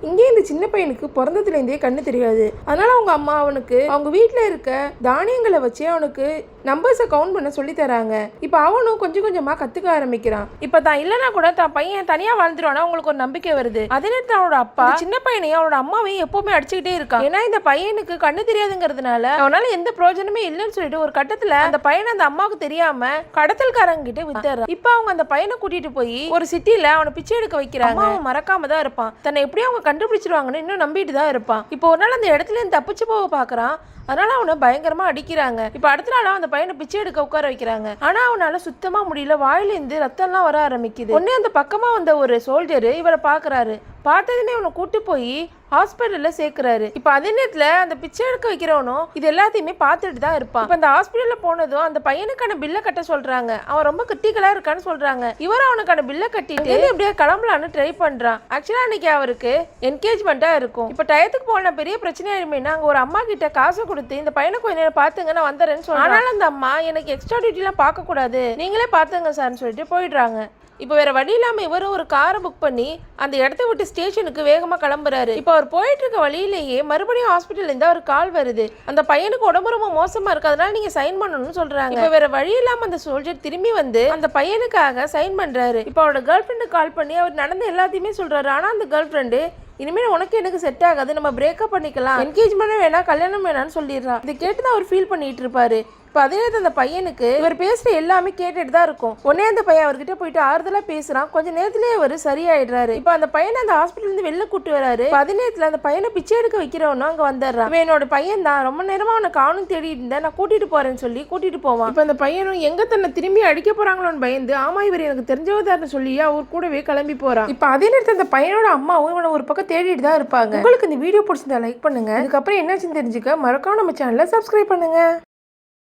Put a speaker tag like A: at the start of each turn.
A: இங்கே இந்த சின்ன பையனுக்கு பிறந்ததுலேருந்தே கண்ணு தெரியாது. அதனால அவங்க அம்மா அவனுக்கு அவங்க வீட்டில் இருக்க தானியங்களை வச்சு அவனுக்கு நம்பர்ஸை கவுண்ட் பண்ண சொல்லி தராங்க. இப்போ அவனும் கொஞ்சம் கொஞ்சமா கத்துக்க ஆரம்பிக்கிறான். இப்போ தான் இல்லைன்னா கூட தான் பையன் தனியா வாழ்ந்துருவானா அவங்களுக்கு ஒரு நம்பிக்கை வருது. அதே நேரத்தில் அவனோட அப்பா சின்ன பையனையும் அவனோட அம்மாவையும் எப்பவுமே அடிச்சுக்கிட்டே இருக்கான். ஏன்னா இந்த பையனுக்கு கண்ணு தெரியாதுங்கிறதுனால அவனால எந்த பிரயோஜனமே இல்லைன்னு சொல்லிட்டு ஒரு கட்டத்துல அந்த பையனை அந்த அம்மாவுக்கு தெரியாம கடத்தல்காரங்க கிட்ட வித்துறான். இப்போ அவங்க அந்த பையனை கூட்டிட்டு போய் ஒரு சிட்டில அவனை பிச்சை எடுக்க வைக்கிறாங்க. அவன் மறக்காம தான் இருப்பான். தன்னை எப்படியும் அவங்க கண்டுபிடிச்சிருவாங்கன்னு இன்னும் நம்பிட்டு தான் இருப்பான். இப்போ ஒரு நாள் அந்த இடத்துல இருந்து தப்பிச்சு போக பாக்குறான். அதனால அவனை பயங்கரமா அடிக்கிறாங்க. இப்ப அடுத்த நாள் அந்த பையனை பிச்சை எடுக்க உட்கார வைக்கிறாங்க. ஆனா அவனால சுத்தமா முடியல. வாயிலிருந்து ரத்தம் எல்லாம் வர ஆரம்பிக்குது. உடனே அந்த பக்கமா வந்த ஒரு சோல்ஜரு இவரை பாக்குறாரு. பார்த்ததுமே அவனை கூட்டு போய் ஹாஸ்பிட்டல்ல சேர்க்கிறாரு. இப்ப அதே நேரத்துல அந்த பிச்சை எடுக்க வைக்கிறவனும் இது எல்லாத்தையுமே பார்த்துட்டு தான் இருப்பான். இப்ப அந்த ஹாஸ்பிட்டல்ல போனதும் அந்த பையனுக்கான பில்லை கட்ட சொல்றாங்க. அவன் ரொம்ப கிரிட்டிக்கலா இருக்கான்னு சொல்றாங்க. இவர் அவனுக்கான பில்லை கட்டிட்டு எப்படியா கிளம்பலான்னு ட்ரை பண்றான். ஆக்சுவலா அன்னைக்கு அவருக்கு என்கேஜ்மெண்டா இருக்கும். இப்ப டயத்துக்கு போன பெரிய பிரச்சனை ஆயிருமேனா அங்க ஒரு அம்மா கிட்ட காசு கொடுத்து இந்த பையனை கொஞ்ச நேரம் பாத்துங்க நான் வந்துறேன்னு சொல்றாங்க. ஆனாலும் அந்த அம்மா எனக்கு எக்ஸ்ட்ரா டியூட்டி எல்லாம் பார்க்க கூடாது, நீங்களே பாத்துங்க சார்னு சொல்லிட்டு போயிடுறாங்க. இப்போ வேற வழி இல்லாம இவரும் ஒரு காரை புக் பண்ணி அந்த இடத்த விட்டு ஸ்டேஷனுக்கு வேகமா கிளம்புறாரு. இப்போ அவர் போயிட்டு இருக்க வழியிலேயே மறுபடியும் ஹாஸ்பிட்டல் இருந்து ஒரு கால் வருது. அந்த பையனுக்கு உடம்பு ரொம்ப மோசமா இருக்கு, அதனால நீங்க சைன் பண்ணணும்னு சொல்றாங்க. இப்போ வேற வழி இல்லாம அந்த சோல்ஜர் திரும்பி வந்து அந்த பையனுக்காக சைன் பண்றாரு. இப்போ அவரோட கேர்ள் ஃப்ரெண்டு கால் பண்ணி அவர் நடந்த எல்லாத்தையுமே சொல்றாரு. ஆனா அந்த கேர்ள் ஃப்ரெண்டு இனிமேல் உனக்கு எனக்கு செட் ஆகாது, நம்ம பிரேக்கப் பண்ணிக்கலாம், என்கேஜ்மெண்ட் வேணா கல்யாணம் வேணான்னு சொல்லிடுறான். இதை கேட்டுதான் அவர் ஃபீல் பண்ணிட்டு இருப்பாரு. இப்போ அதே நேரத்தில் அந்த பையனுக்கு இவர் பேசுற எல்லாமே கேட்டுட்டு தான் இருக்கும். உடனே அந்த பையன் அவர்கிட்ட போயிட்டு ஆறுதலா பேசுறான். கொஞ்ச நேரத்திலேயே அவர் சரியாயிடுறாரு. இப்போ அந்த பையனை அந்த ஹாஸ்பிட்டல் இருந்து வெளில கூட்டு வராரு. அதே நேரத்தில் அந்த பையனை பிச்சை எடுக்க வைக்கிறவனும் அங்க வந்துடுறான். இவன் என்னோட பையன் தான், ரொம்ப நேரமா அவனை காணும் தேடிட்டு இருந்தேன், நான் கூட்டிட்டு போறேன்னு சொல்லி கூட்டிட்டு போவான். இப்போ அந்த பையனும் எங்க தன்னை திரும்பி அடிக்க போறாங்களோன்னு பயந்து ஆமா இவர் எனக்கு தெரிஞ்சவதார்னு சொல்லி அவர் கூடவே கிளம்பி போறான். இப்போ அதே நேரத்தில் அந்த பையனோட அம்மாவும் இவனை ஒரு பக்கம் தேடிட்டு தான் இருப்பாங்க. உங்களுக்கு இந்த வீடியோ பிடிச்சிருந்தா லைக் பண்ணுங்க. அதுக்கப்புறம் என்னாச்சுன்னு தெரிஞ்சுக்க மறக்காம நம்ம சேனலை சப்ஸ்கிரைப் பண்ணுங்க.